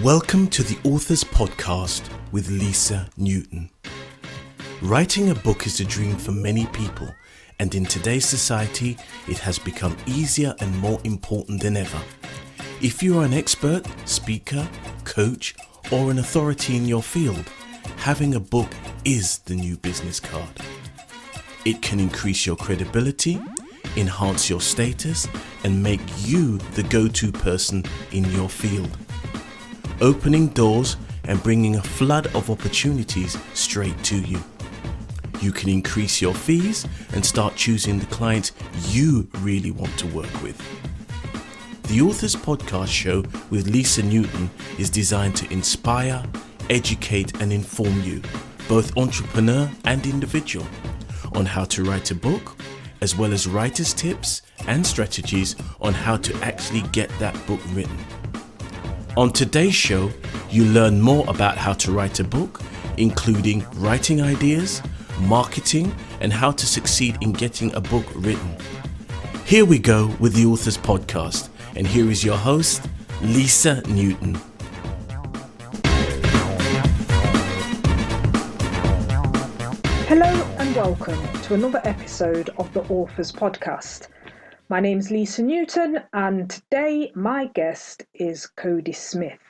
Welcome to the Authors Podcast with Lisa Newton. Writing a book is a dream for many people, and in today's society, it has become easier and more important than ever. If you are an expert, speaker, coach, or an authority in your field, having a book is the new business card. It can increase your credibility, enhance your status, and make you the go-to person in your field, opening doors and bringing a flood of opportunities straight to you. You can increase your fees and start choosing the clients you really want to work with. The Authors Podcast show with Lisa Newton is designed to inspire, educate and inform you, both entrepreneur and individual, on how to write a book, as well as writer's tips and strategies on how to actually get that book written. On today's show, you learn more about how to write a book, including writing ideas, marketing, and how to succeed in getting a book written. Here we go with the Authors Podcast, and here is your host, Lisa Newton. Hello and welcome to another episode of the Authors Podcast. My name's Lisa Newton, and today my guest is Cody Smith.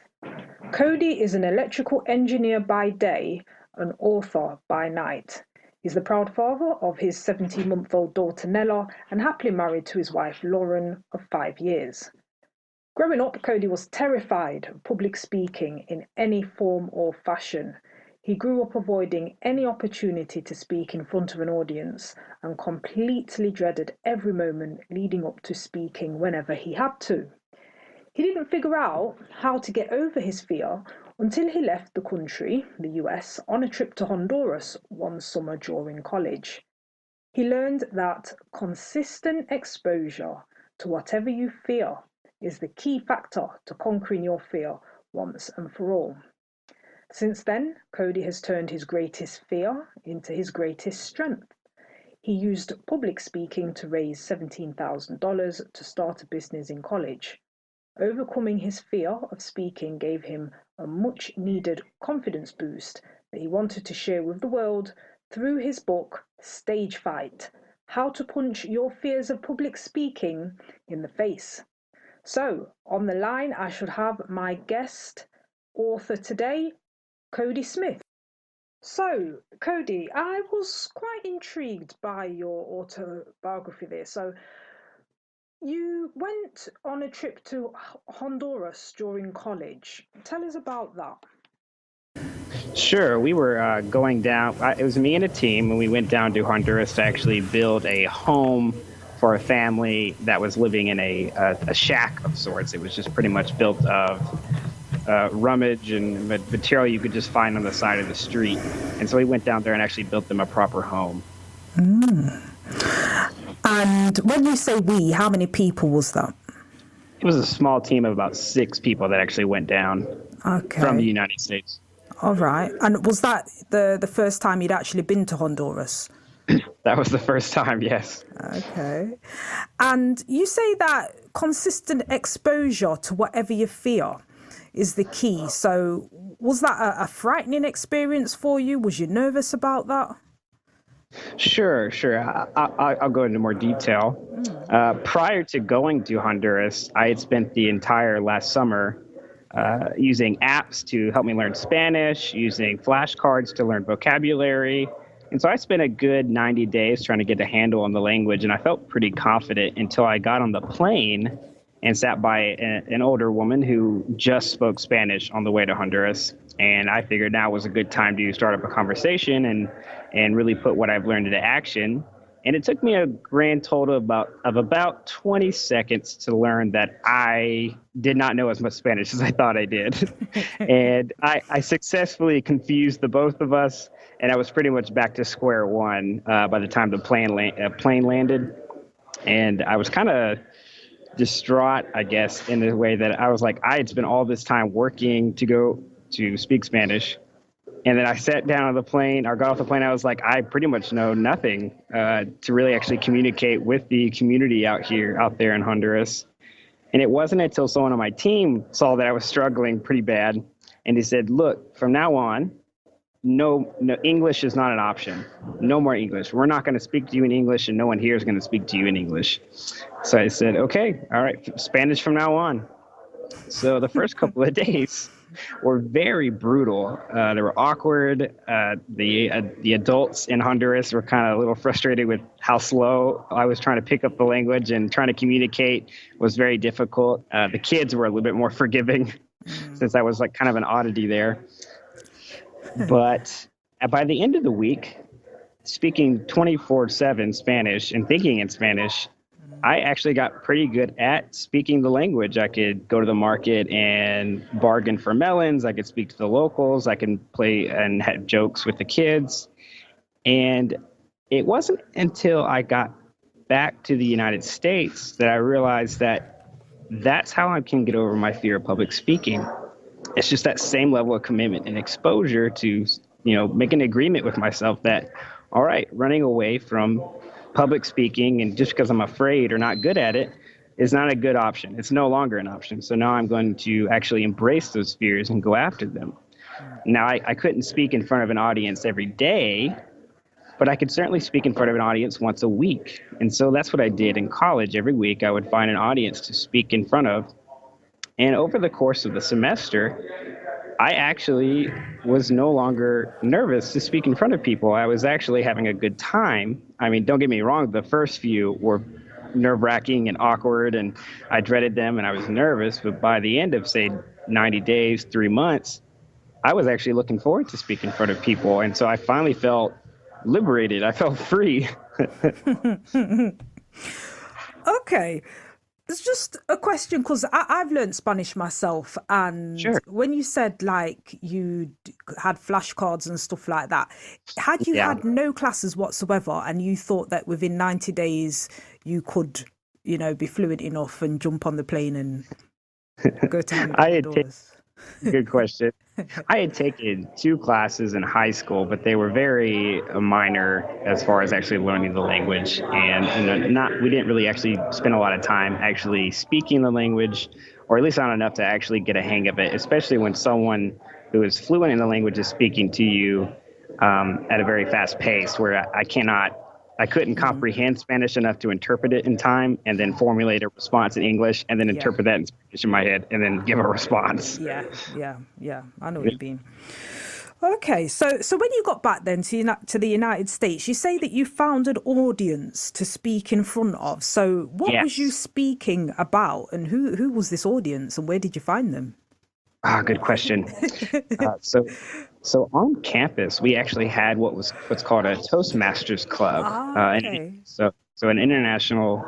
Cody is an electrical engineer by day, an author by night. He's the proud father of his 17-month-old daughter Nella and happily married to his wife Lauren of 5 years. Growing up, Cody was terrified of public speaking in any form or fashion. He grew up avoiding any opportunity to speak in front of an audience and completely dreaded every moment leading up to speaking whenever he had to. He didn't figure out how to get over his fear until he left the country, the US, on a trip to Honduras one summer during college. He learned that consistent exposure to whatever you fear is the key factor to conquering your fear once and for all. Since then, Cody has turned his greatest fear into his greatest strength. He used public speaking to raise $17,000 to start a business in college. Overcoming his fear of speaking gave him a much-needed confidence boost that he wanted to share with the world through his book, Stage Fight: How to Punch Your Fears of Public Speaking in the Face. So, on the line, I should have my guest author today, Cody Smith. So, Cody, I was quite intrigued by your autobiography there. So, you went on a trip to Honduras during college. Tell us about that. Sure. We were going down. It was me and a team, and we went down to Honduras to actually build a home for a family that was living in a shack of sorts. It was just pretty much built of rummage and material you could just find on the side of the street. And so we went down there and actually built them a proper home. And when you say we, how many people was that? It was a small team of about 6 people that actually went down from the United States. All right. And was that the first time you'd actually been to Honduras? That was the first time, yes. Okay. And you say that consistent exposure to whatever you fear is the key. So was that a frightening experience for you? Was you nervous about that? Sure. I'll go into more detail. Prior to going to Honduras, I had spent the entire last summer using apps to help me learn Spanish, using flashcards to learn vocabulary. And so I spent a good 90 days trying to get a handle on the language, and I felt pretty confident until I got on the plane and sat by an older woman who just spoke Spanish on the way to Honduras. And I figured now was a good time to start up a conversation and really put what I've learned into action. And it took me a grand total of about 20 seconds to learn that I did not know as much Spanish as I thought I did. And I successfully confused the both of us, and I was pretty much back to square one by the time the plane landed. And I was kind of distraught, I guess, in the way that I was like, I had spent all this time working to go to speak Spanish. And then I sat down on the plane, or got off the plane, I was like, I pretty much know nothing to really actually communicate with the community out there in Honduras. And it wasn't until someone on my team saw that I was struggling pretty bad, and he said, look, from now on, no, English is not an option. No more English. We're not going to speak to you in English, and no one here is going to speak to you in English. So I said, okay, all right, Spanish from now on. So the first couple of days were very brutal. They were awkward. The adults in Honduras were kind of a little frustrated with how slow I was trying to pick up the language, and trying to communicate was very difficult. The kids were a little bit more forgiving since I was like kind of an oddity there. But by the end of the week, speaking 24/7 Spanish and thinking in Spanish, I actually got pretty good at speaking the language. I could go to the market and bargain for melons. I could speak to the locals. I can play and have jokes with the kids. And it wasn't until I got back to the United States that I realized that that's how I can get over my fear of public speaking. It's just that same level of commitment and exposure to, make an agreement with myself that, all right, running away from public speaking and just because I'm afraid or not good at it is not a good option. It's no longer an option. So now I'm going to actually embrace those fears and go after them. Now, I couldn't speak in front of an audience every day, but I could certainly speak in front of an audience once a week. And so that's what I did in college. Every week I would find an audience to speak in front of. And over the course of the semester, I actually was no longer nervous to speak in front of people. I was actually having a good time. I mean, don't get me wrong, the first few were nerve-wracking and awkward, and I dreaded them and I was nervous. But by the end of, say, 90 days, 3 months, I was actually looking forward to speaking in front of people. And so I finally felt liberated. I felt free. Okay. It's just a question because I've learned Spanish myself, and Sure. when you said like you had flashcards and stuff like that, had you Yeah. had no classes whatsoever and you thought that within 90 days you could, be fluent enough and jump on the plane and go to Honduras? Good question. I had taken 2 classes in high school, but they were very minor as far as actually learning the language, and we didn't really actually spend a lot of time actually speaking the language, or at least not enough to actually get a hang of it, especially when someone who is fluent in the language is speaking to you at a very fast pace where I couldn't comprehend Spanish enough to interpret it in time and then formulate a response in English and then interpret that in Spanish in my head and then give a response. Yeah. I know what you mean. Okay, so when you got back then to the United States, you say that you found an audience to speak in front of. So what was you speaking about, and who was this audience, and where did you find them? Good question. So on campus, we actually had what's called a Toastmasters Club. Okay. So an international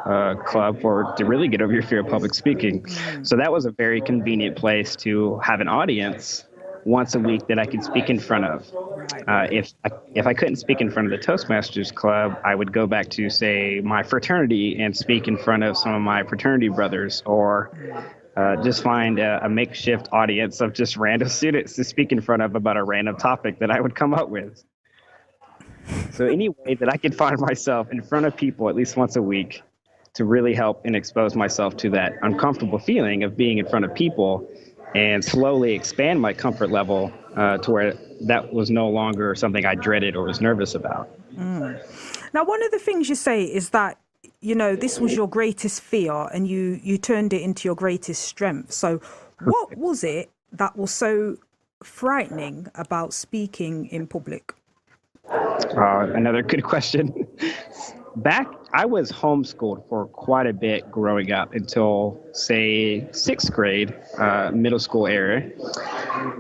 club to really get over your fear of public speaking. So that was a very convenient place to have an audience once a week that I could speak in front of. If I couldn't speak in front of the Toastmasters Club, I would go back to, say, my fraternity and speak in front of some of my fraternity brothers, or just find a makeshift audience of just random students to speak in front of about a random topic that I would come up with. So any way that I could find myself in front of people at least once a week to really help and expose myself to that uncomfortable feeling of being in front of people, and slowly expand my comfort level to where that was no longer something I dreaded or was nervous about. Now, one of the things you say is that, this was your greatest fear and you turned it into your greatest strength. So what was it that was so frightening about speaking in public? Another good question. I was homeschooled for quite a bit growing up until, say, 6th grade, middle school era.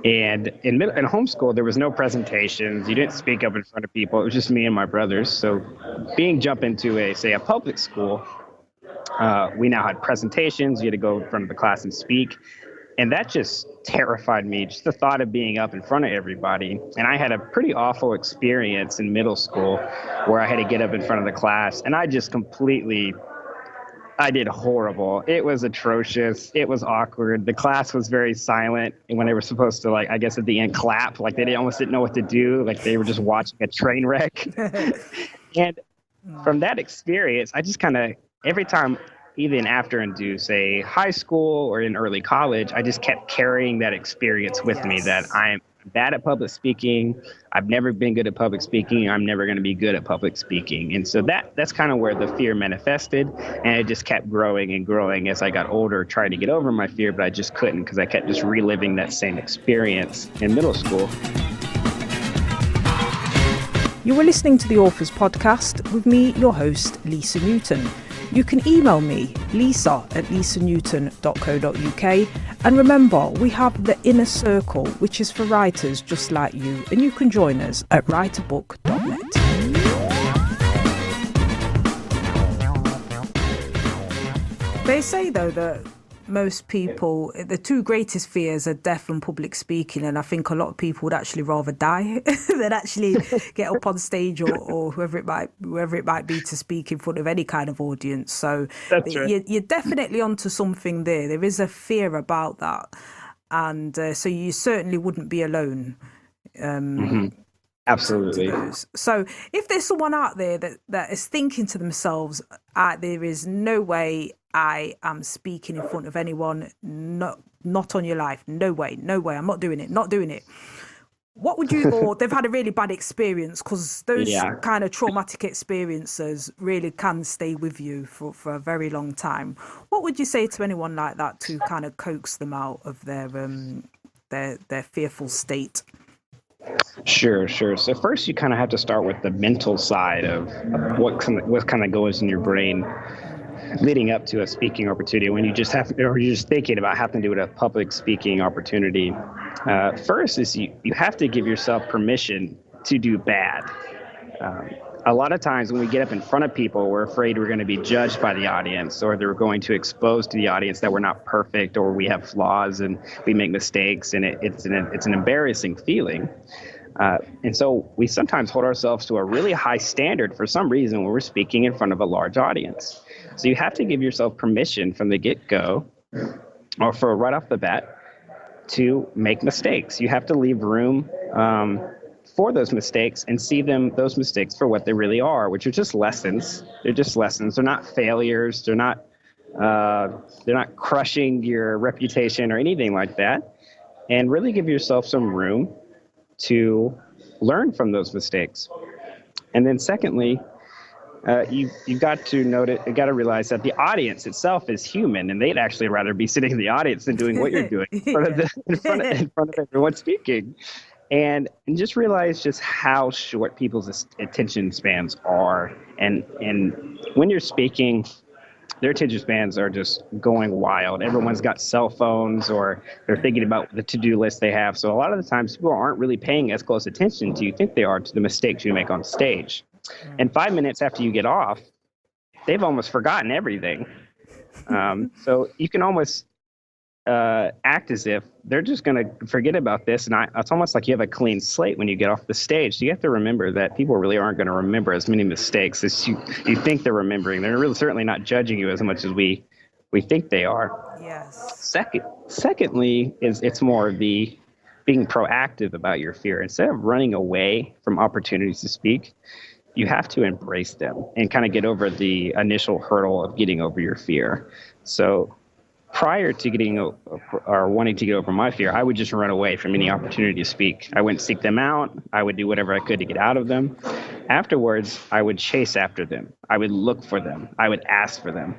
And in homeschool, there was no presentations. You didn't speak up in front of people. It was just me and my brothers. So jump into a public school, we now had presentations. You had to go in front of the class and speak. And that just terrified me, just the thought of being up in front of everybody. And I had a pretty awful experience in middle school where I had to get up in front of the class, and I did horrible. It was atrocious. It was awkward. The class was very silent. And when they were supposed to, I guess at the end, clap, they almost didn't know what to do. They were just watching a train wreck. And from that experience, I just every time even after into, say, high school or in early college, I just kept carrying that experience with me that I'm bad at public speaking. I've never been good at public speaking. I'm never going to be good at public speaking. And so that's kind of where the fear manifested. And it just kept growing and growing as I got older, trying to get over my fear, but I just couldn't because I kept just reliving that same experience in middle school. You were listening to the Authors Podcast with me, your host, Lisa Newton. You can email me, lisa@lisanewton.co.uk. And remember, we have the Inner Circle, which is for writers just like you, and you can join us at writerbook.net. They say, though, that most people, the two greatest fears are death and public speaking, and I think a lot of people would actually rather die than actually get up on stage or whoever it might be to speak in front of any kind of audience. So That's right. you're definitely onto something there. There is a fear about that, and so you certainly wouldn't be alone. Absolutely. So if there's someone out there that is thinking to themselves, there is no way I am speaking in front of anyone, not on your life, no way, I'm not doing it. What would you, or they've had a really bad experience, because those kind of traumatic experiences really can stay with you for a very long time. What would you say to anyone like that to kind of coax them out of their fearful state? Sure. So first, you kind of have to start with the mental side of what kind of goes in your brain leading up to a speaking opportunity. When you're just thinking about having to do a public speaking opportunity, first is you have to give yourself permission to do bad. A lot of times when we get up in front of people, we're afraid we're going to be judged by the audience, or they're going to expose to the audience that we're not perfect, or we have flaws and we make mistakes, and it's an embarrassing feeling. And so we sometimes hold ourselves to a really high standard for some reason when we're speaking in front of a large audience. So you have to give yourself permission from the get-go, or for right off the bat, to make mistakes. You have to leave room for those mistakes and see those mistakes for what they really are, which are just lessons. They're just lessons. They're not failures. They're not crushing your reputation or anything like that. And really give yourself some room to learn from those mistakes. And then secondly, you've got to realize that the audience itself is human, and they'd actually rather be sitting in the audience than doing what you're doing in front of everyone speaking. And just realize just how short people's attention spans are. And when you're speaking, their attention spans are just going wild. Everyone's got cell phones, or they're thinking about the to-do list they have. So a lot of the times people aren't really paying as close attention to you think they are to the mistakes you make on stage. And 5 minutes after you get off, they've almost forgotten everything. So you can almost act as if they're just going to forget about this. And it's almost like you have a clean slate when you get off the stage. So you have to remember that people really aren't going to remember as many mistakes as you think they're remembering. They're really certainly not judging you as much as we think they are. Yes. Secondly, it's more of the being proactive about your fear. Instead of running away from opportunities to speak, you have to embrace them and kind of get over the initial hurdle of getting over your fear. So prior to wanting to get over my fear, I would just run away from any opportunity to speak. I wouldn't seek them out. I would do whatever I could to get out of them. Afterwards, I would chase after them. I would look for them. I would ask for them.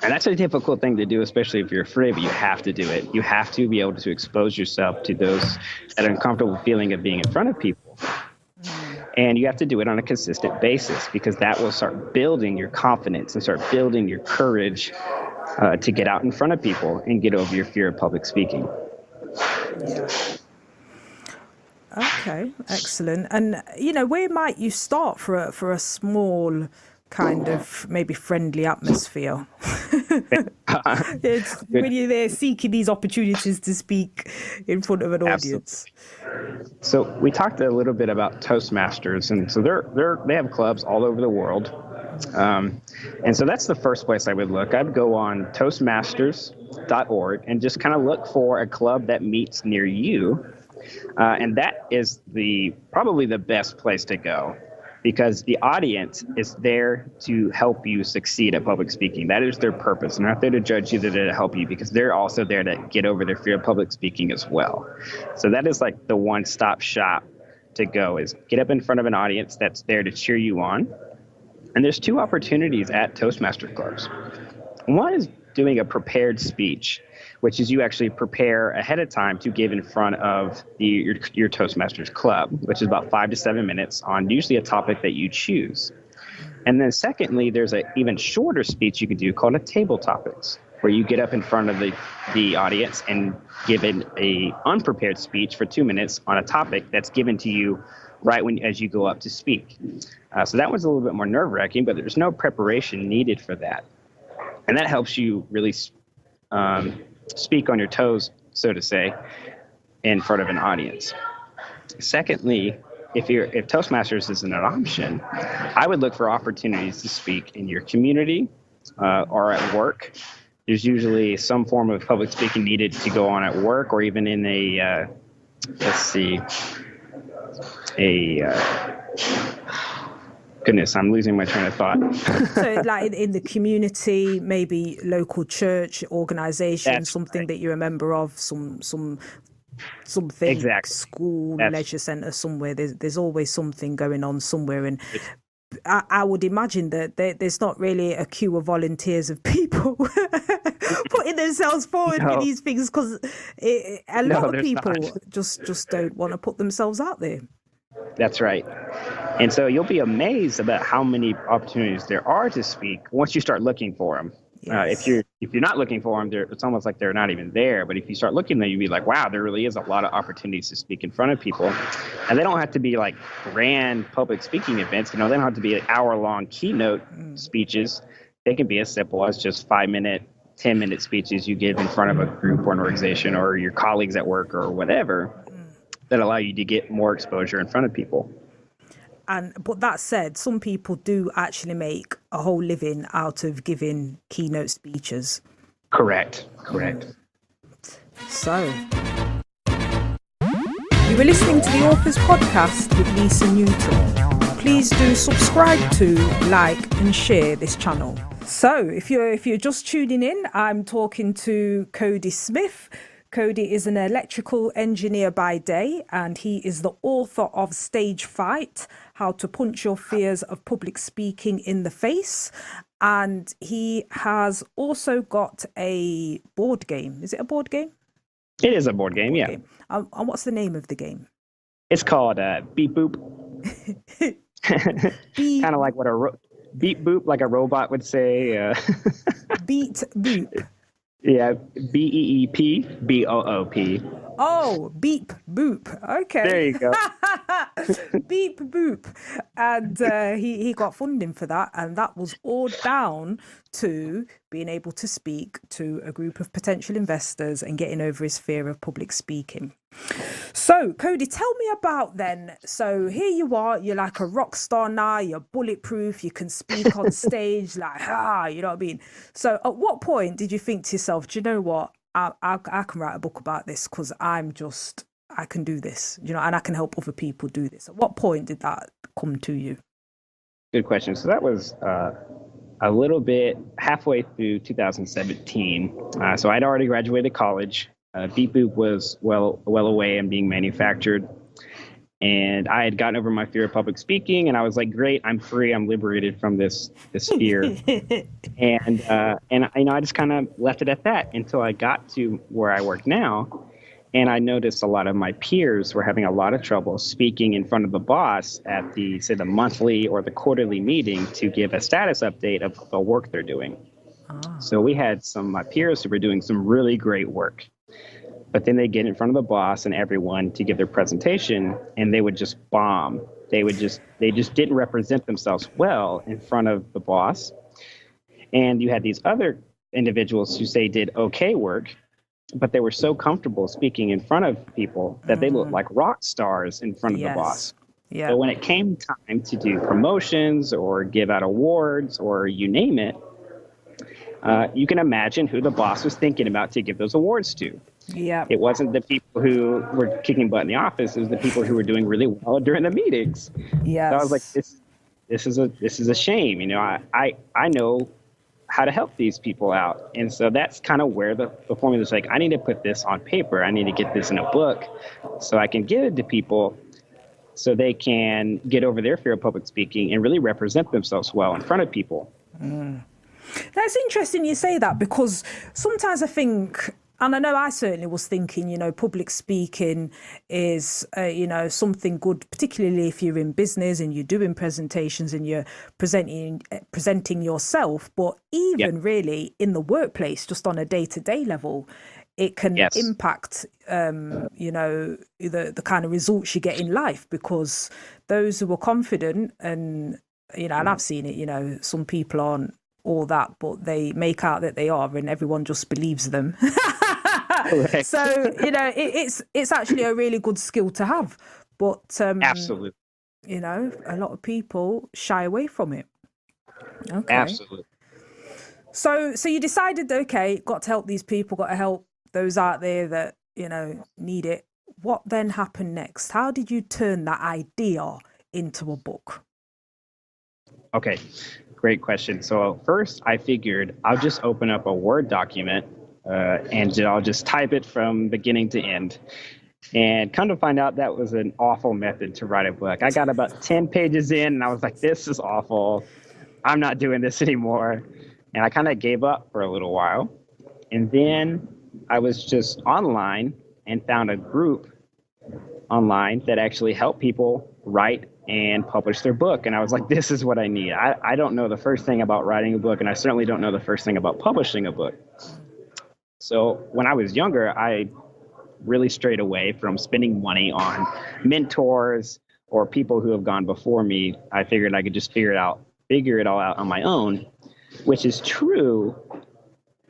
And that's a difficult thing to do, especially if you're afraid, but you have to do it. You have to be able to expose yourself to that uncomfortable feeling of being in front of people. And you have to do it on a consistent basis, because that will start building your confidence and start building your courage to get out in front of people and get over your fear of public speaking. Yeah. Okay, excellent. And, where might you start for a small kind of maybe friendly atmosphere? When you're there seeking these opportunities to speak in front of an audience. Absolutely. So we talked a little bit about Toastmasters, and so they have clubs all over the world. And so that's the first place I would look. I'd go on Toastmasters.org and just kind of look for a club that meets near you. And that is probably the best place to go. because the audience is there to help you succeed at public speaking. That is their purpose. They're not there to judge you, they're there to help you because they're also there to get over their fear of public speaking as well. So that is like the one-stop shop to go, is get up in front of an audience that's there to cheer you on. And there's two opportunities at Toastmaster clubs. One is doing a prepared speech, which is you actually prepare ahead of time to give in front of your Toastmasters club, which is about 5 to 7 minutes on usually a topic that you choose. And then secondly, there's an even shorter speech you can do called a table topics, where you get up in front of the audience and give a unprepared speech for 2 minutes on a topic that's given to you right as you go up to speak. So that one's a little bit more nerve-wracking, but there's no preparation needed for that. And that helps you really speak on your toes, so to say, in front of an audience. Secondly, if Toastmasters isn't an option, I would look for opportunities to speak in your community or at work. There's usually some form of public speaking needed to go on at work, or even in goodness, I'm losing my train of thought. So like in the community, maybe local church organization, That's something right. that you're a member of, something, Exactly. school, That's leisure centre somewhere. There's always something going on somewhere. And I would imagine that there's not really a queue of volunteers of people putting themselves forward for these things, because a lot of people just don't want to put themselves out there. That's right. And so you'll be amazed about how many opportunities there are to speak once you start looking for them. Yes. If you're not looking for them, it's almost like they're not even there. But if you start looking, then you'll be like, wow, there really is a lot of opportunities to speak in front of people. And they don't have to be like grand public speaking events. They don't have to be like hour-long keynote speeches. They can be as simple as just 5-minute, 10-minute speeches you give in front of a group or an organization or your colleagues at work or whatever that allow you to get more exposure in front of people. But that said, some people do actually make a whole living out of giving keynote speeches. Correct. So, you were listening to the Authors Podcast with Lisa Newton. Please do subscribe to, like, and share this channel. So, if you're just tuning in, I'm talking to Cody Smith. Cody is an electrical engineer by day, and he is the author of Stage Fright: How to Punch Your Fears of Public Speaking in the Face. And he has also got a board game. Is it a board game? It is a board game, yeah. Game. And what's the name of the game? It's called Beep Boop. Kind of like what Beep Boop, like a robot would say. Beat Boop. Yeah, BEEP BOOP. Oh, Beep Boop. Okay. There you go. Beep Boop. And he got funding for that. And that was all down to being able to speak to a group of potential investors and getting over his fear of public speaking. So, Cody, tell me about then. So here you are, you're like a rock star now, you're bulletproof, you can speak on stage, like, you know what I mean? So at what point did you think to yourself, do you know what? I can write a book about this because I can do this, you know, and I can help other people do this. At what point did that come to you? Good question. So that was a little bit halfway through 2017. So I'd already graduated college. Beep Boop was well away and being manufactured. And I had gotten over my fear of public speaking, and I was like, great, I'm free, I'm liberated from this fear. and I just kind of left it at that until I got to where I work now. And I noticed a lot of my peers were having a lot of trouble speaking in front of the boss at the monthly or the quarterly meeting to give a status update of the work they're doing. So we had some of my peers who were doing some really great work. But then they get in front of the boss and everyone to give their presentation, and they would just bomb. They just didn't represent themselves well in front of the boss. And you had these other individuals who did okay work, but they were so comfortable speaking in front of people that they looked like rock stars in front of the boss. Yeah. So when it came time to do promotions or give out awards or you name it, you can imagine who the boss was thinking about to give those awards to. Yeah. It wasn't the people who were kicking butt in the office. It was the people who were doing really well during the meetings. Yes. So I was like, this is a shame. I know how to help these people out. And so that's kind of where the formula is like, I need to put this on paper. I need to get this in a book so I can give it to people so they can get over their fear of public speaking and really represent themselves well in front of people. That's interesting you say that, because sometimes I think, and I know I certainly was thinking, public speaking is, something good, particularly if you're in business and you're doing presentations and you're presenting yourself. But even really in the workplace, just on a day-to-day level, it can impact, the kind of results you get in life, because those who are confident and I've seen it, some people aren't all that, but they make out that they are, and everyone just believes them. Correct. So it's actually a really good skill to have, but absolutely, a lot of people shy away from it. Okay. Absolutely. So you decided, okay, got to help these people, got to help those out there that need it. What then happened next? How did you turn that idea into a book? Okay, great question. So first I figured I'll just open up a Word document and I'll just type it from beginning to end. And come to find out, that was an awful method to write a book. I got about 10 pages in and I was like, this is awful. I'm not doing this anymore. And I kind of gave up for a little while. And then I was just online and found a group online that actually helped people write and publish their book. And I was like, this is what I need. I don't know the first thing about writing a book, and I certainly don't know the first thing about publishing a book. So when I was younger, I really strayed away from spending money on mentors or people who have gone before me. I figured I could just figure it all out on my own, which is true.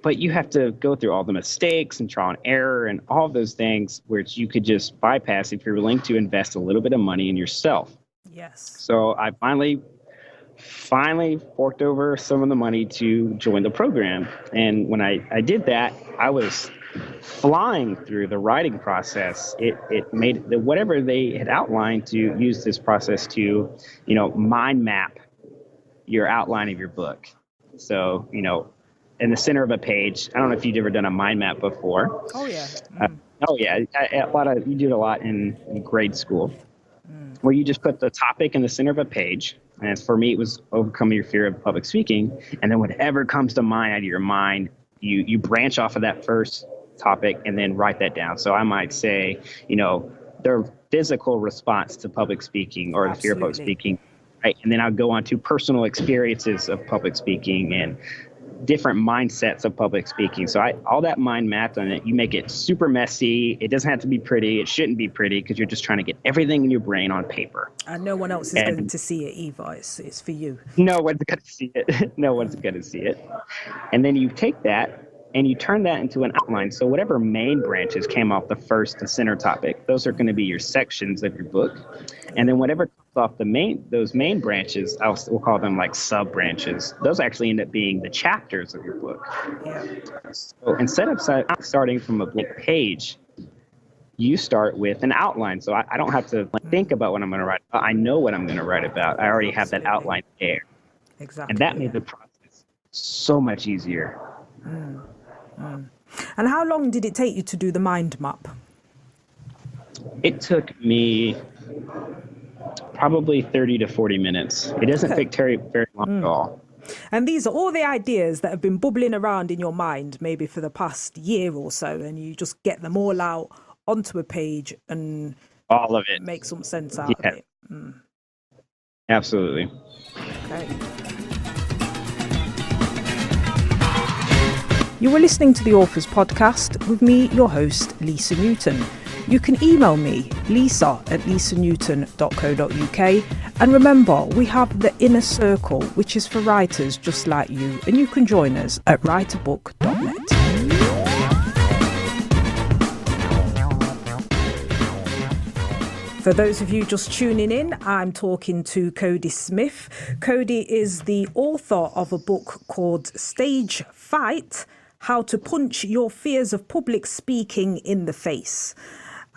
But you have to go through all the mistakes and trial and error and all of those things, which you could just bypass if you're willing to invest a little bit of money in yourself. Yes. So I finally forked over some of the money to join the program. And when I did that, I was flying through the writing process. It made whatever they had outlined to use this process to, mind map your outline of your book. So, in the center of a page, I don't know if you've ever done a mind map before. Oh, yeah. You do it a lot in grade school, where you just put the topic in the center of a page. And for me, it was overcoming your fear of public speaking. And then whatever comes to mind out of your mind, you branch off of that first topic and then write that down. So I might say, their physical response to public speaking or the fear of public speaking. Right. And then I'll go on to personal experiences of public speaking and different mindsets of public speaking. So all that mind mapped on it, you make it super messy. It doesn't have to be pretty. It shouldn't be pretty because you're just trying to get everything in your brain on paper. And no one else is going to see it either. It's for you. No one's going to see it. No one's going to see it. And then you take that and you turn that into an outline. So whatever main branches came off the first and center topic, those are going to be your sections of your book. And then whatever comes off those main branches, we'll call them like sub branches. Those actually end up being the chapters of your book. Yeah. So instead of starting from a blank page, you start with an outline. So I don't have to think about what I'm going to write about. I know what I'm going to write about. I already have that outline there. Exactly. And that made the process so much easier. And how long did it take you to do the mind map? It took me probably 30 to 40 minutes. It doesn't take very long at all. And these are all the ideas that have been bubbling around in your mind maybe for the past year or so, and you just get them all out onto a page and all of it. Make some sense out of it. Absolutely. Okay. You were listening to the Authors Podcast with me, your host, Lisa Newton. You can email me, lisa@lisanewton.co.uk. And remember, we have the Inner Circle, which is for writers just like you, and you can join us at writerbook.net. For those of you just tuning in, I'm talking to Cody Smith. Cody is the author of a book called Stage Fight: How to Punch Your Fears of Public Speaking in the Face.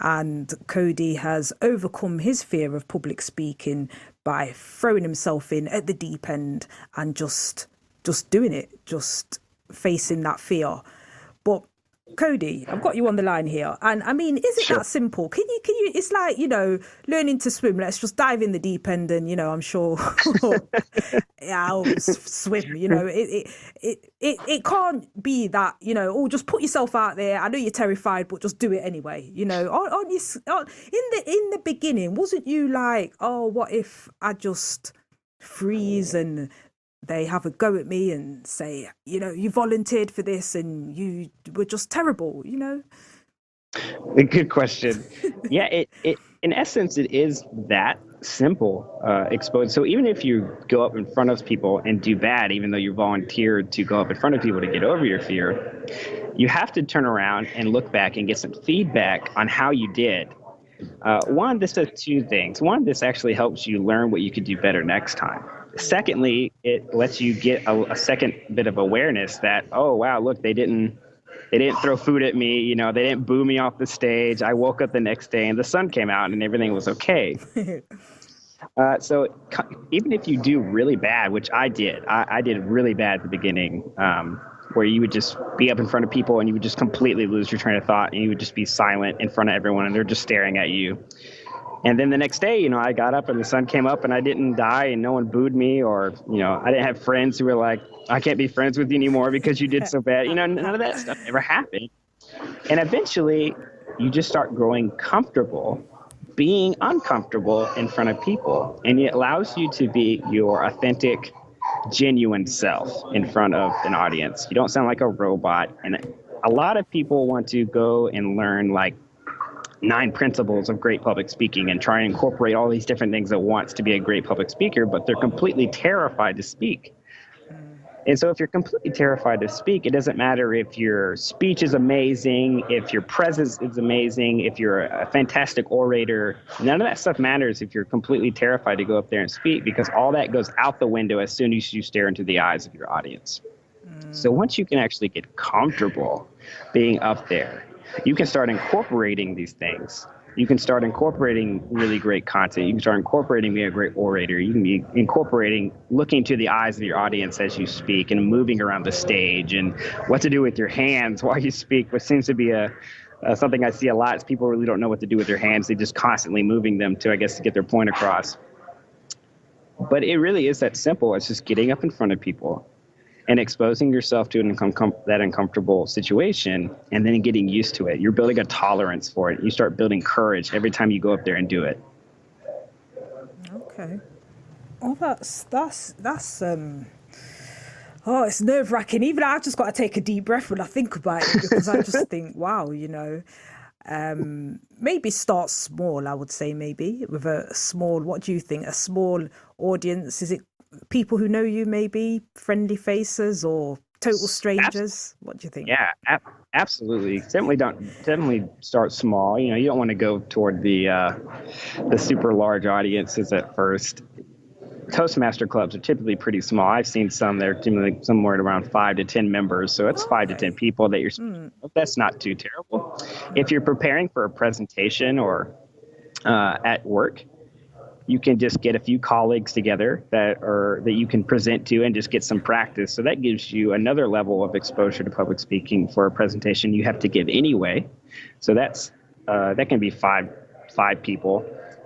And Cody has overcome his fear of public speaking by throwing himself in at the deep end and just doing it, just facing that fear. But Cody, I've got you on the line here. And I mean, is it Sure. that simple? Can you, it's like, learning to swim. Let's just dive in the deep end and, I'm sure, yeah, I'll swim, it can't be that, just put yourself out there. I know you're terrified, but just do it anyway. In the beginning, wasn't you like, oh, what if I just freeze and they have a go at me and say, you volunteered for this and you were just terrible, A good question. Yeah, it in essence, it is that simple, exposed. So even if you go up in front of people and do bad, even though you volunteered to go up in front of people to get over your fear, you have to turn around and look back and get some feedback on how you did. One, this does two things. One, this actually helps you learn what you could do better next time. Secondly, it lets you get a second bit of awareness that, oh, wow, look, they didn't throw food at me. They didn't boo me off the stage. I woke up the next day and the sun came out and everything was okay. So even if you do really bad, which I did really bad at the beginning, where you would just be up in front of people and you would just completely lose your train of thought and you would just be silent in front of everyone and they're just staring at you. And then the next day, I got up and the sun came up and I didn't die and no one booed me, or, I didn't have friends who were like, I can't be friends with you anymore because you did so bad. None of that stuff ever happened. And eventually you just start growing comfortable being uncomfortable in front of people. And it allows you to be your authentic, genuine self in front of an audience. You don't sound like a robot. And a lot of people want to go and learn like 9 principles of great public speaking and try and incorporate all these different things at once to be a great public speaker, but they're completely terrified to speak. And so if you're completely terrified to speak, it doesn't matter if your speech is amazing, if your presence is amazing, if you're a fantastic orator. None of that stuff matters if you're completely terrified to go up there and speak, because all that goes out the window as soon as you stare into the eyes of your audience. So once you can actually get comfortable being up there, you can start incorporating these things. You can start incorporating really great content. You can start incorporating being a great orator. You can be incorporating looking to the eyes of your audience as you speak and moving around the stage and what to do with your hands while you speak, which seems to be something I see a lot is people really don't know what to do with their hands. They're just constantly moving them to get their point across. But it really is that simple. It's just getting up in front of people and exposing yourself to that uncomfortable situation and then getting used to it. You're building a tolerance for it. You start building courage every time you go up there and do it. Okay. Oh, that's it's nerve-wracking. Even I've just got to take a deep breath when I think about it, because I just think, wow, maybe start small, I would say, maybe with a small, what do you think? A small audience? Is it people who know you, maybe friendly faces, or total strangers? What do you think? Yeah, absolutely. Definitely start small. You don't want to go toward the super large audiences at first. Toastmaster clubs are typically pretty small. I've seen some that are typically somewhere around 5 to 10 members. So it's 5 to 10 people that you're speaking of. That's not too terrible. If you're preparing for a presentation or at work, you can just get a few colleagues together that you can present to and just get some practice. So that gives you another level of exposure to public speaking for a presentation you have to give anyway. So that can be five people.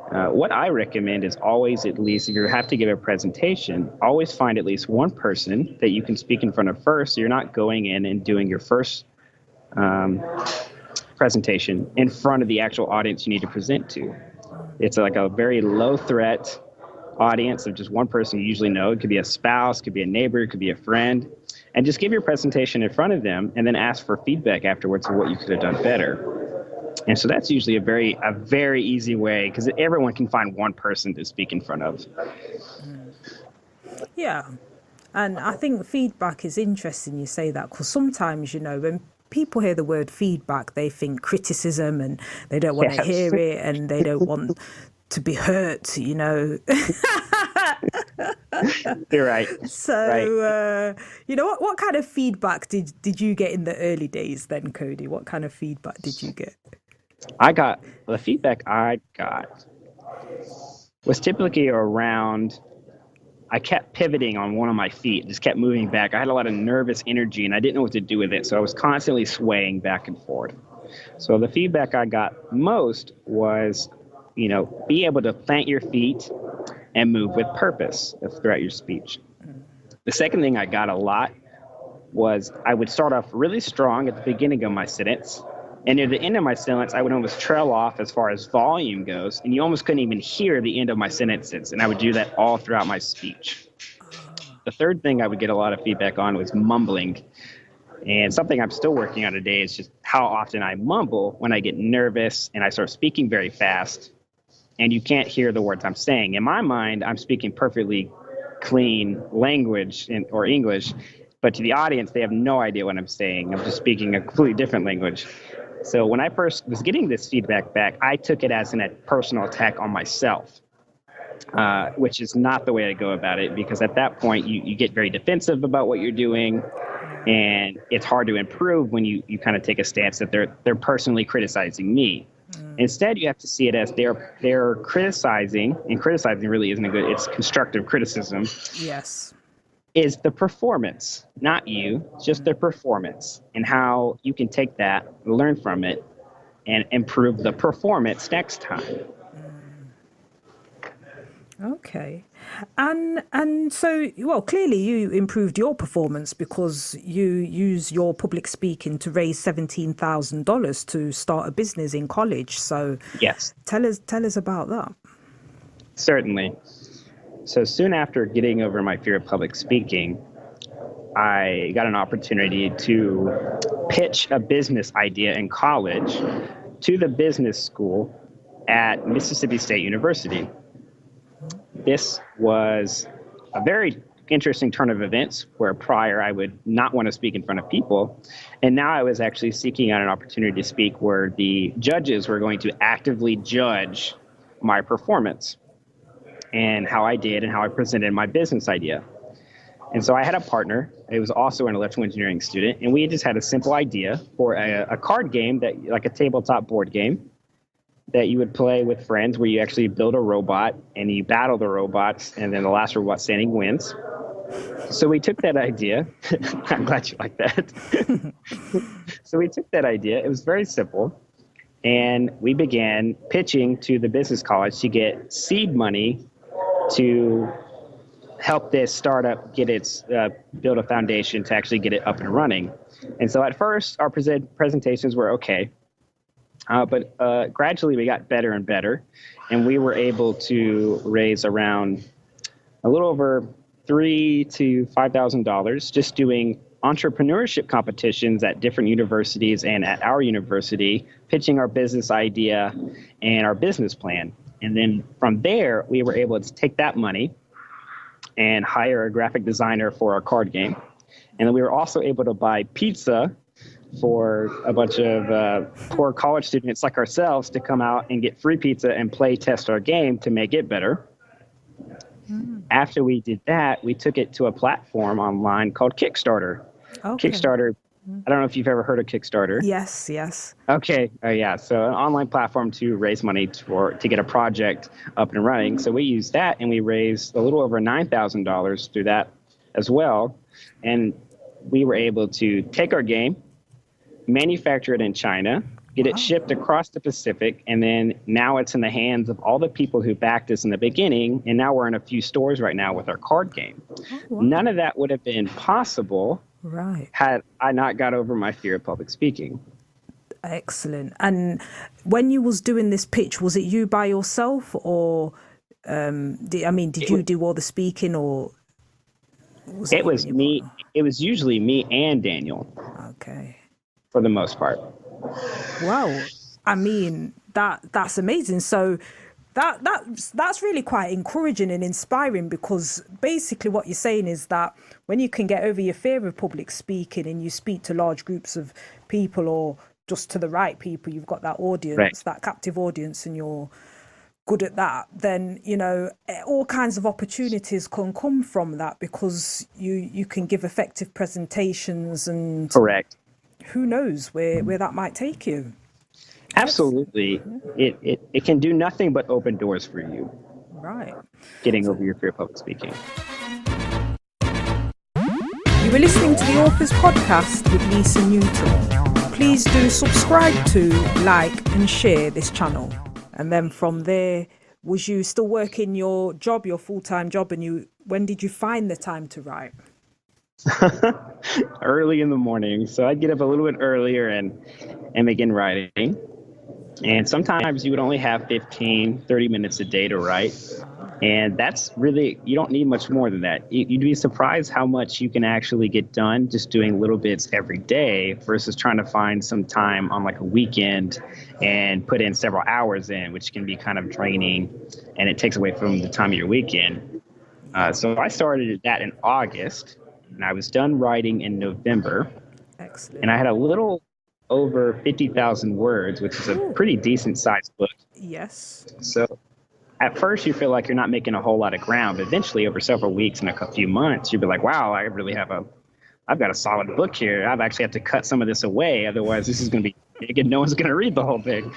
What I recommend is always, at least if you have to give a presentation, always find at least one person that you can speak in front of first. So you're not going in and doing your first presentation in front of the actual audience you need to present to. It's like a very low threat audience of just one person you usually know. It could be a spouse, could be a neighbor, it could be a friend. And just give your presentation in front of them and then ask for feedback afterwards on what you could have done better. And so that's usually a very easy way, because everyone can find one person to speak in front of. Yeah. And I think feedback is interesting you say that, because sometimes, when people hear the word feedback, they think criticism and they don't want to hear it and they don't want to be hurt, You're right. So, what kind of feedback did you get in the early days then, Cody? What kind of feedback did you get? The feedback I got was typically around, I kept pivoting on one of my feet, just kept moving back. I had a lot of nervous energy and I didn't know what to do with it. So I was constantly swaying back and forth. So the feedback I got most was, be able to plant your feet and move with purpose throughout your speech. The second thing I got a lot was I would start off really strong at the beginning of my sentence. And near the end of my sentence, I would almost trail off as far as volume goes. And you almost couldn't even hear the end of my sentences. And I would do that all throughout my speech. The third thing I would get a lot of feedback on was mumbling. And something I'm still working on today is just how often I mumble when I get nervous and I start speaking very fast. And you can't hear the words I'm saying. In my mind, I'm speaking perfectly clean language or English. But to the audience, they have no idea what I'm saying. I'm just speaking a completely different language. So when I first was getting this feedback back, I took it as a personal attack on myself, which is not the way to go about it, because at that point you get very defensive about what you're doing, and it's hard to improve when you kind of take a stance that they're personally criticizing me. Instead, you have to see it as they're criticizing, and criticizing really isn't it's constructive criticism. Yes. Is the performance, not you, just their performance, and how you can take that, learn from it, and improve the performance next time. Okay. And so, well, clearly you improved your performance because you use your public speaking to raise $17,000 to start a business in college. So yes, tell us about that. Certainly. So soon after getting over my fear of public speaking, I got an opportunity to pitch a business idea in college to the business school at Mississippi State University. This was a very interesting turn of events where prior I would not want to speak in front of people. And now I was actually seeking out an opportunity to speak where the judges were going to actively judge my performance and how I did and how I presented my business idea. And so I had a partner. It was also an electrical engineering student. And we just had a simple idea for a card game, that like a tabletop board game that you would play with friends, where you actually build a robot and you battle the robots, and then the last robot standing wins. So we took that idea. I'm glad you like that. So we took that idea. It was very simple. And we began pitching to the business college to get seed money to help this startup get its build a foundation to actually get it up and running. And so at first, our presentations were okay. But gradually we got better and better, and we were able to raise around a little over $3,000 to $5,000 just doing entrepreneurship competitions at different universities and at our university, pitching our business idea and our business plan. And then from there, we were able to take that money and hire a graphic designer for our card game. And then we were also able to buy pizza for a bunch of poor college students like ourselves to come out and get free pizza and play test our game to make it better. After we did that, we took it to a platform online called Kickstarter. Okay. Kickstarter, I don't know if you've ever heard of Kickstarter. Yes. Okay. Yeah. So an online platform to raise money to get a project up and running. So we used that, and we raised a little over $9,000 through that as well. And we were able to take our game, manufacture it in China, get it shipped across the Pacific, and then now it's in the hands of all the people who backed us in the beginning, and now we're in a few stores right now with our card game. None of that would have been possible had I not got over my fear of public speaking. Excellent. And when you was doing this pitch, was it you by yourself, or did you do all the speaking, or was it was me? It was usually me and Daniel. Okay. For the most part. Wow. I mean, that's amazing. So that's really quite encouraging and inspiring, because basically what you're saying is that when you can get over your fear of public speaking and you speak to large groups of people, or just to the right people, you've got that audience, that captive audience, and you're good at that, then, all kinds of opportunities can come from that, because you can give effective presentations and... Correct. Who knows where that might take you. Absolutely. It can do nothing but open doors for you, Right. getting over your fear of public speaking. You were listening to the Authors Podcast with Lisa Newton. Please do subscribe to, like and share this channel. And then from there, was you still working your job, your full-time job, and when did you find the time to write? Early in the morning. So I'd get up a little bit earlier and begin writing. And sometimes you would only have 15, 30 minutes a day to write. And that's really, you don't need much more than that. You'd be surprised how much you can actually get done just doing little bits every day versus trying to find some time on like a weekend and put in several hours in, which can be kind of draining, and it takes away from the time of your weekend. So I started that in August, and I was done writing in November. Excellent. And I had a little over 50,000 words, which is a pretty decent sized book. Yes. So at first you feel like you're not making a whole lot of ground, but eventually over several weeks and a few months, you'll be like, wow, I've got a solid book here. I've actually have to cut some of this away. Otherwise this is going to be big and no one's going to read the whole thing.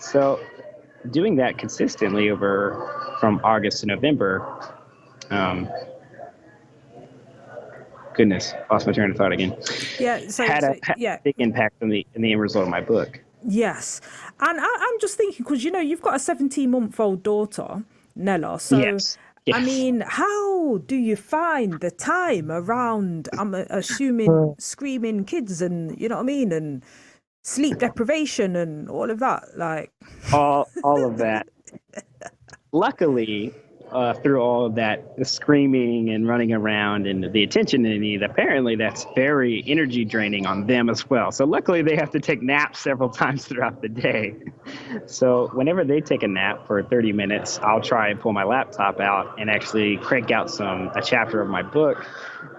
So doing that consistently from August to November, goodness, lost my train of thought again. Yeah, had a big impact in the end result of my book. Yes, and I'm just thinking, because you've got a 17-month-old daughter, Nella. So Yes. I mean, how do you find the time around? I'm assuming screaming kids, and you know what I mean, and sleep deprivation and all of that, like all of that. Luckily, through all of that, the screaming and running around and the attention they need, apparently that's very energy draining on them as well. So luckily they have to take naps several times throughout the day. So whenever they take a nap for 30 minutes, I'll try and pull my laptop out and actually crank out a chapter of my book.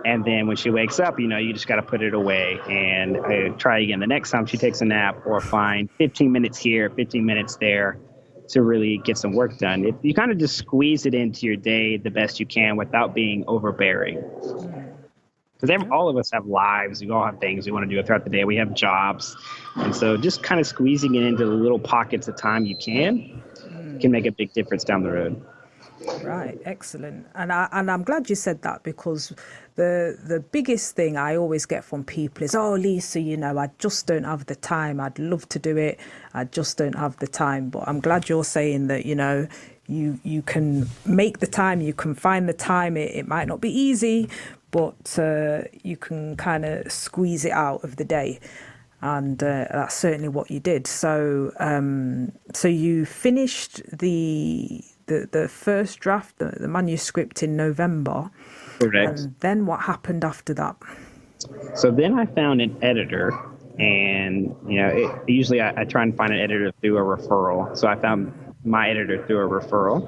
And then when she wakes up, you just got to put it away and try again the next time she takes a nap, or find 15 minutes here, 15 minutes there, to really get some work done. You kind of just squeeze it into your day the best you can without being overbearing. Because all of us have lives. We all have things we want to do throughout the day. We have jobs. And so just kind of squeezing it into the little pockets of time you can make a big difference down the road. Right, excellent. And I'm glad you said that, because the biggest thing I always get from people is, oh, Lisa, I just don't have the time. I'd love to do it. I just don't have the time. But I'm glad you're saying that, you can make the time, you can find the time. It might not be easy, but you can kind of squeeze it out of the day. And that's certainly what you did. So so you finished the first draft, the manuscript, in November. Correct. And then what happened after that? So then I found an editor, and usually I try and find an editor through a referral. So I found my editor through a referral,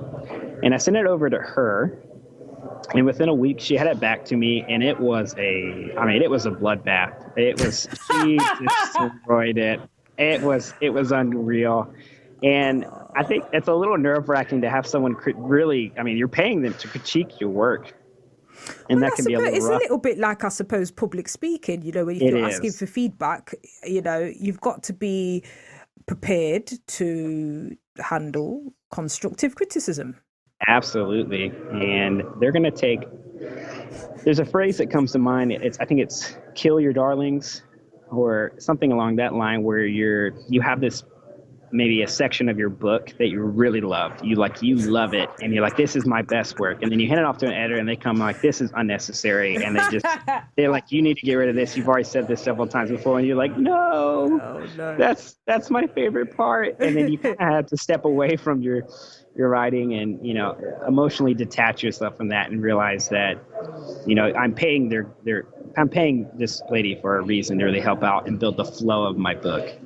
and I sent it over to her. And within a week, she had it back to me, and it was a bloodbath. She destroyed it. It was unreal. And I think it's a little nerve-wracking to have someone really, you're paying them to critique your work. And that can be a little rough. It's a little bit like, I suppose, public speaking, when you're asking for feedback, you've got to be prepared to handle constructive criticism. Absolutely. And they're going to there's a phrase that comes to mind. I think it's kill your darlings, or something along that line, where you have this, maybe a section of your book that you really love. You love it, and you're like, this is my best work. And then you hand it off to an editor, and they come like, this is unnecessary. And they're like, you need to get rid of this. You've already said this several times before. And you're like, no. That's my favorite part. And then you kind of have to step away from your writing and, emotionally detach yourself from that and realize that, I'm paying this lady for a reason to really help out and build the flow of my book.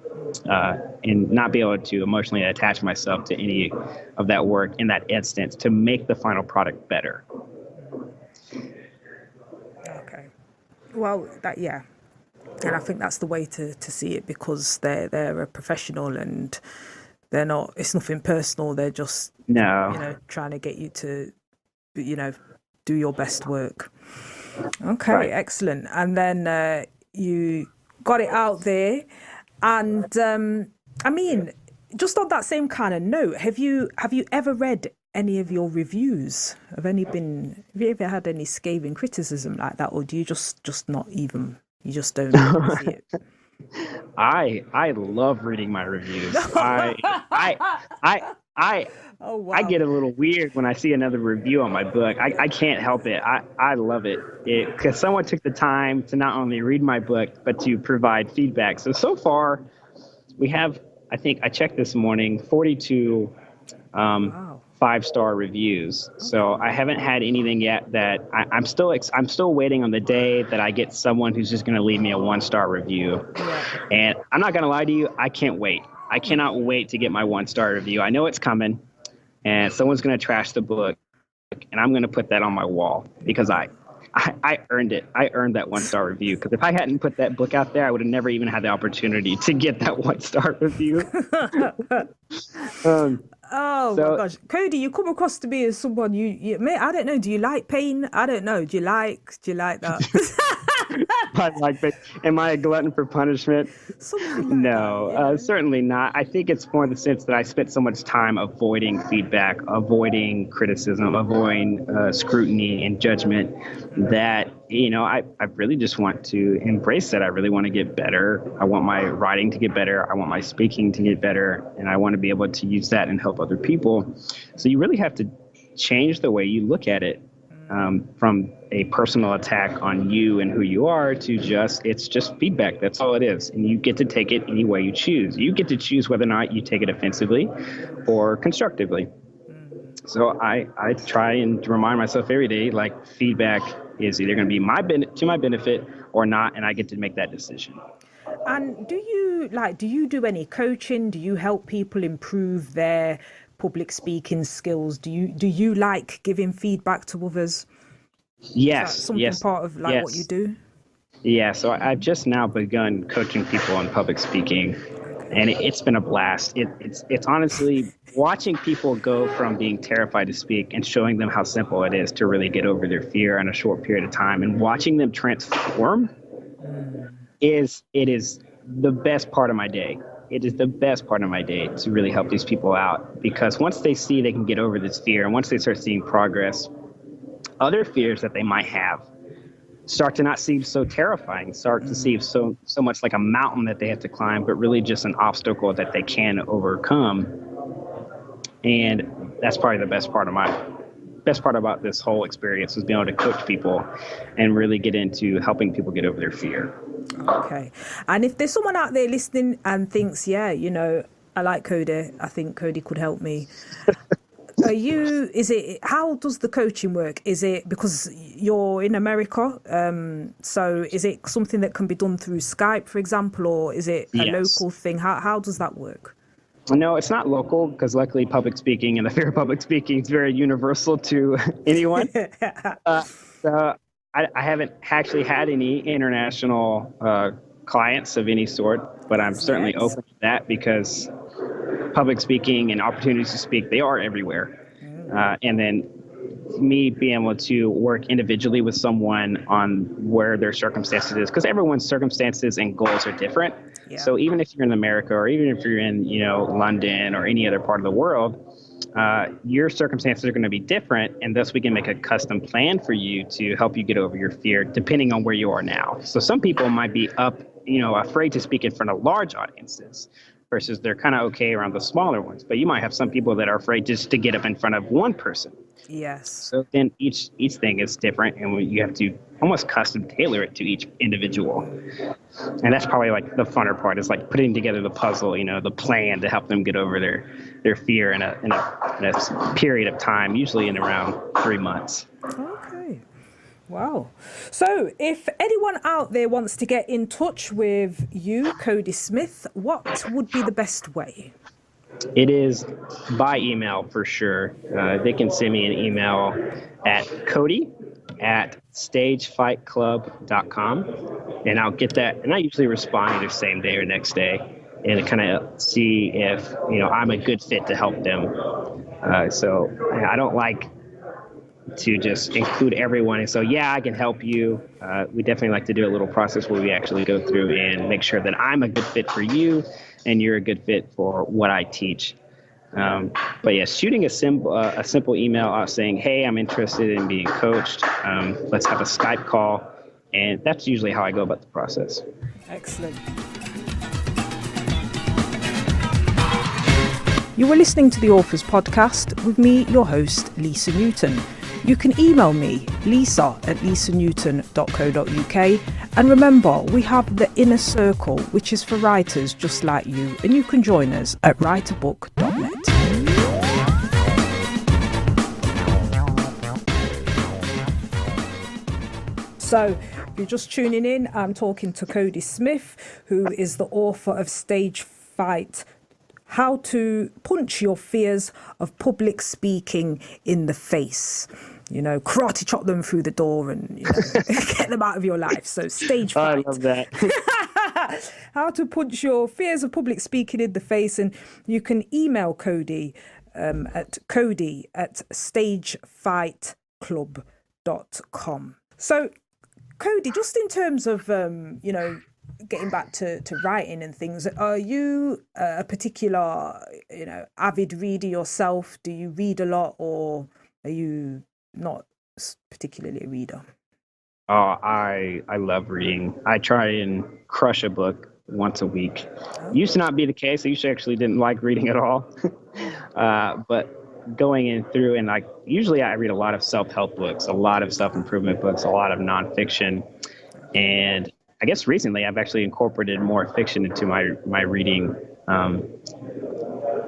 And not be able to emotionally attach myself to any of that work in that instance to make the final product better. Okay. Well, and I think that's the way to see it, because they're a professional and they're not. It's nothing personal. They're just trying to get you to do your best work. Okay, right. Excellent. And then you got it out there. And I mean, just on that same kind of note, have you ever read any of your reviews? Have you ever had any scathing criticism like that, or do you just not even you just don't see it? I love reading my reviews. I Oh I wow. get a little weird when I see another review on my book. I can't help it. I love it because someone took the time to not only read my book but to provide feedback. So far we have, I think I checked this morning, 42 Wow. 5-star reviews. So Okay. I haven't had anything yet that I'm still waiting on the day that I get someone who's just going to leave me a 1-star review. Yeah. And I'm not going to lie to you, I can't wait. I cannot wait to get my 1-star review. I know it's coming, and someone's going to trash the book, and I'm going to put that on my wall because I earned it. I earned that 1-star review because if I hadn't put that book out there, I would have never even had the opportunity to get that 1-star review. um, Oh my so gosh, Cody, you come across to me as someone mate, I don't know. Do you like pain? I don't know. Do you like that? I like, but am I a glutton for punishment? Something like that, No, yeah. certainly not. I think it's more in the sense that I spent so much time avoiding feedback, avoiding criticism, avoiding scrutiny and judgment that, I really just want to embrace that. I really want to get better. I want my writing to get better. I want my speaking to get better. And I want to be able to use that and help other people. So you really have to change the way you look at it, from a personal attack on you and who you are to it's just feedback. That's all it is. And you get to take it any way you choose. You get to choose whether or not you take it offensively or constructively. So I try and remind myself every day, like, feedback is either going to be to my benefit or not. And I get to make that decision. And do you do any coaching? Do you help people improve their public speaking skills? Do you like giving feedback to others? Is that Yes, something yes, part of like what you yes. do? Yeah, so I've just now begun coaching people on public speaking, Okay. and it's been a blast. It's honestly watching people go from being terrified to speak and showing them how simple it is to really get over their fear in a short period of time, and watching them transform it is the best part of my day. It is the best part of my day to really help these people out because once they see they can get over this fear, and once they start seeing progress, other fears that they might have start to not seem so terrifying, start to seem so much like a mountain that they have to climb, but really just an obstacle that they can overcome. And that's probably the best part about this whole experience was being able to coach people and really get into helping people get over their fear. Okay. And if there's someone out there listening and thinks, yeah, I like Cody, I think Cody could help me. How does the coaching work? Is it because you're in America? So is it something that can be done through Skype, for example, or is it a Yes. local thing? How does that work? No, it's not local because luckily public speaking and the fear of public speaking is very universal to anyone. Uh, so I haven't actually had any international clients of any sort, but I'm As certainly yet. open to that because public speaking and opportunities to speak, they are everywhere. And then me being able to work individually with someone on where their circumstances is, because everyone's circumstances and goals are different. Yeah. So even if you're in America or even if you're in, London or any other part of the world, your circumstances are going to be different, and thus we can make a custom plan for you to help you get over your fear depending on where you are now. So some people might be afraid to speak in front of large audiences versus they're kind of okay around the smaller ones. But you might have some people that are afraid just to get up in front of one person. Yes. So then each thing is different, and you have to almost custom tailor it to each individual. And that's probably like the funner part, is like putting together the puzzle, the plan to help them get over their fear in a period of time, usually in around 3 months. Okay. Wow. So if anyone out there wants to get in touch with you, Cody Smith, what would be the best way? It is by email for sure. They can send me an email at cody@stagefightclub.com, and I'll get that. And I usually respond either same day or next day, and kind of see if I'm a good fit to help them. So I don't like to just include everyone. And so, yeah, I can help you. We definitely like to do a little process where we actually go through and make sure that I'm a good fit for you and you're a good fit for what I teach. But yeah, shooting a simple email out saying, hey, I'm interested in being coached. Let's have a Skype call. And that's usually how I go about the process. Excellent. You were listening to the Authors Podcast with me, your host, Lisa Newton. You can email me, lisa@lisanewton.co.uk. And remember, we have the Inner Circle, which is for writers just like you, and you can join us at writerbook.net. So, if you're just tuning in, I'm talking to Cody Smith, who is the author of Stage Fight: How to Punch Your Fears of Public Speaking in the Face. You know, karate chop them through the door and, you know, get them out of your life. So Stage Fight. I love that. How to punch your fears of public speaking in the face. And you can email Cody at cody@stagefightclub.com. So, Cody, just in terms of, you know, getting back to writing and things, are you a particular, you know, avid reader yourself? Do you read a lot, or are you not particularly a reader? Oh, I love reading. I try and crush a book once a week. Used to not be the case. I actually didn't like reading at all. But going in through and like usually I read a lot of self-help books, a lot of self-improvement books, a lot of nonfiction. And I guess recently I've actually incorporated more fiction into my reading,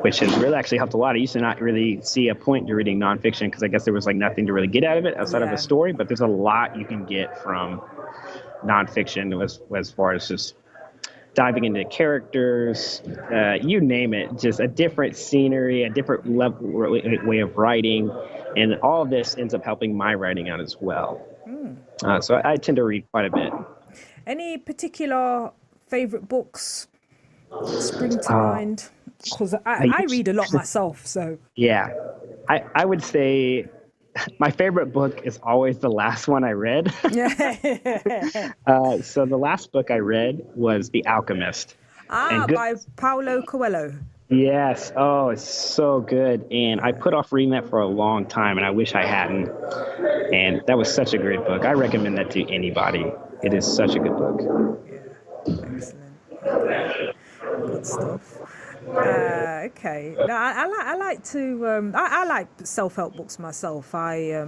which has really actually helped a lot. I used to not really see a point to reading nonfiction because I guess there was like nothing to really get out of it outside of a story, but there's a lot you can get from nonfiction as far as just diving into characters, you name it, just a different scenery, a different level, way of writing. And all of this ends up helping my writing out as well. So I tend to read quite a bit. Any particular favorite books spring to mind? Because I read a lot myself, so. Yeah, I would say my favorite book is always the last one I read. So the last book I read was The Alchemist. By Paulo Coelho. Yes. Oh, it's so good. And I put off reading that for a long time, and I wish I hadn't. And that was such a great book. I recommend that to anybody. It is such a good book. Yeah, excellent. Good stuff. Okay. No, I like to. I like self-help books myself. I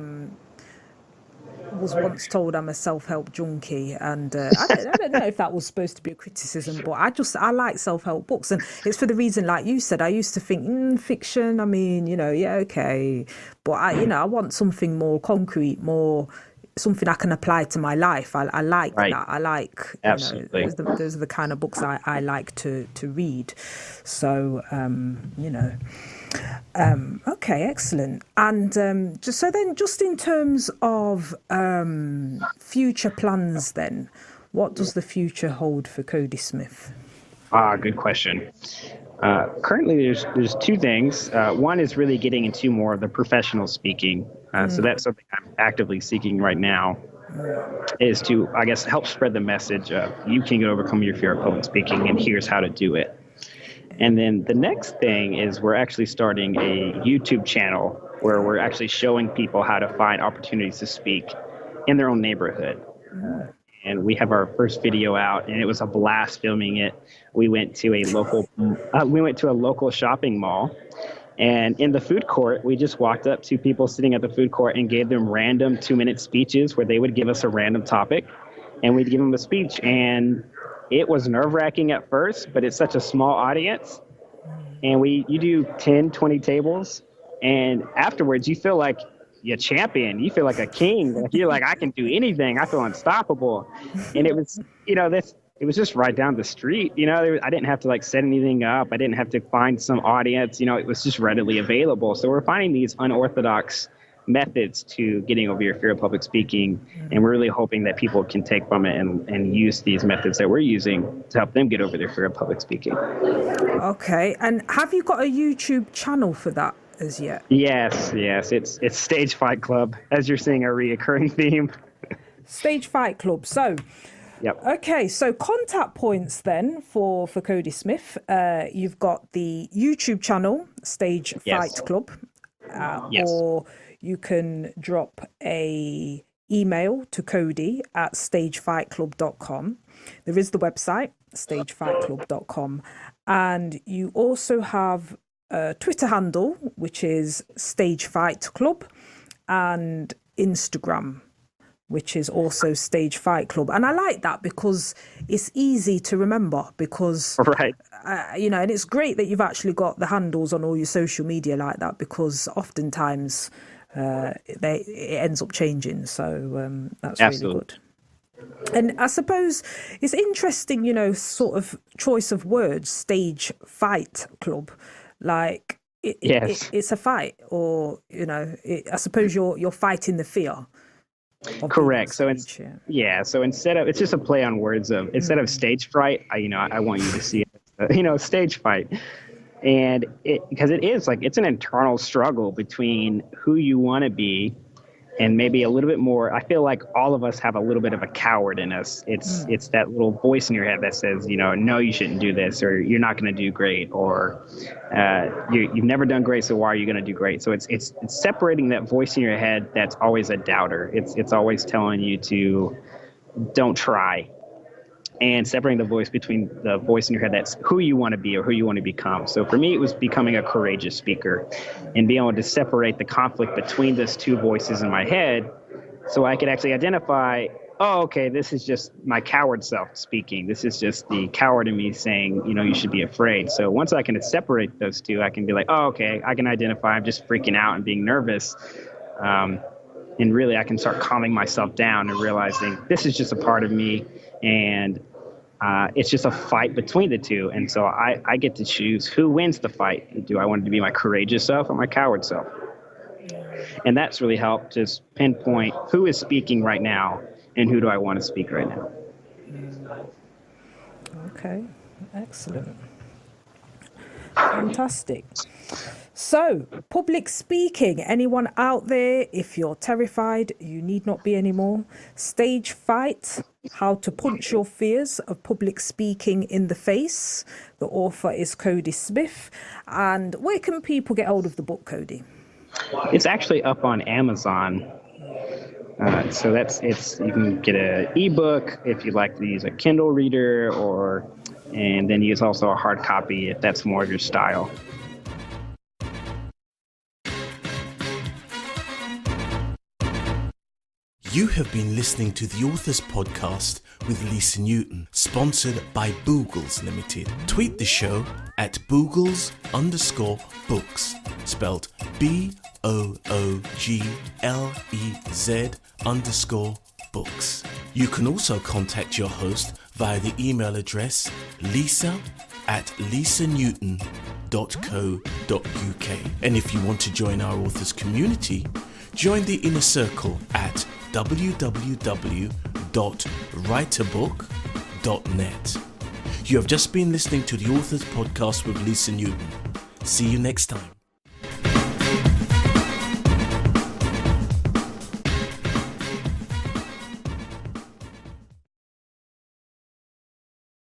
was once told I'm a self-help junkie, and I don't know if that was supposed to be a criticism, but I like self-help books, and it's for the reason, like you said, I used to think fiction. I mean, you know, yeah, okay, but I want something more concrete, more something I can apply to my life. I like that. I like, absolutely. Those are the kind of books I like to read. So, okay, excellent. And just in terms of future plans, then, what does the future hold for Cody Smith? Good question. Currently, there's two things. One is really getting into more of the professional speaking. So that's something I'm actively seeking right now, is to, I guess, help spread the message of you can overcome your fear of public speaking, and here's how to do it. And then the next thing is we're actually starting a YouTube channel where we're actually showing people how to find opportunities to speak in their own neighborhood. And we have our first video out, and it was a blast filming it. We went to a local shopping mall, and in the food court, we just walked up to people sitting at the food court and gave them random 2-minute speeches where they would give us a random topic, and we'd give them a speech. And it was nerve-wracking at first, but it's such a small audience. And you do 10, 20 tables, and afterwards you feel like you're champion. You feel like a king. Like you're like, I can do anything. I feel unstoppable. And it was, it was just right down the street. I didn't have to like set anything up. I didn't have to find some audience. It was just readily available. So we're finding these unorthodox methods to getting over your fear of public speaking. And we're really hoping that people can take from it and use these methods that we're using to help them get over their fear of public speaking. Okay. And have you got a YouTube channel for that? as yet. Yes. It's Stage Fight Club, as you're seeing a reoccurring theme. Stage Fight Club. So, Yep. okay, so contact points then for Cody Smith. You've got the YouTube channel, Stage Yes. Fight Club, Yes. or you can drop a email to Cody at stagefightclub.com. There is the website, stagefightclub.com. And you also have a Twitter handle, which is Stage Fight Club, and Instagram, which is also Stage Fight Club. And I like that because it's easy to remember because, Right. and it's great that you've actually got the handles on all your social media like that because oftentimes it ends up changing. So that's Absolutely. really good. And I suppose it's interesting, sort of choice of words, Stage Fight Club, like Yes. it's a fight or, I suppose you're fighting the fear. Correct. So so it's just a play on words of instead of stage fright, I want you to see it, stage fight. And because it is like it's an internal struggle between who you want to be and maybe a little bit more. I feel like all of us have a little bit of a coward in us. It's that little voice in your head that says, no, you shouldn't do this, or you're not going to do great, or you've never done great, so why are you going to do great? So it's separating that voice in your head that's always a doubter. It's always telling you to don't try, and separating the voice between the voice in your head that's who you want to be or who you want to become. So for me, it was becoming a courageous speaker and being able to separate the conflict between those two voices in my head so I could actually identify, oh, okay, this is just my coward self speaking. This is just the coward in me saying, you should be afraid. So once I can separate those two, I can be like, oh, okay, I can identify I'm just freaking out and being nervous. And really, I can start calming myself down and realizing this is just a part of me, and it's just a fight between the two. And so I get to choose who wins the fight. Do I want it to be my courageous self or my coward self? And that's really helped just pinpoint who is speaking right now and who do I want to speak right now. Okay, excellent. Fantastic. So, public speaking, anyone out there, if you're terrified, you need not be anymore. Stage Fight, How to Punch Your Fears of Public Speaking in the Face. The author is Cody Smith. And where can people get hold of the book, Cody? It's actually up on Amazon. So you can get an ebook if you'd like to use a Kindle reader, and then use also a hard copy if that's more of your style. You have been listening to the Authors Podcast with Lisa Newton, sponsored by Boogles Limited. Tweet the show at Boogles_books, spelled BOOGLEZ_books. You can also contact your host via the email address lisa@lisanewton.co.uk. And if you want to join our authors community, join the inner circle at www.writeabook.net. You have just been listening to the Authors Podcast with Lisa Newton. See you next time.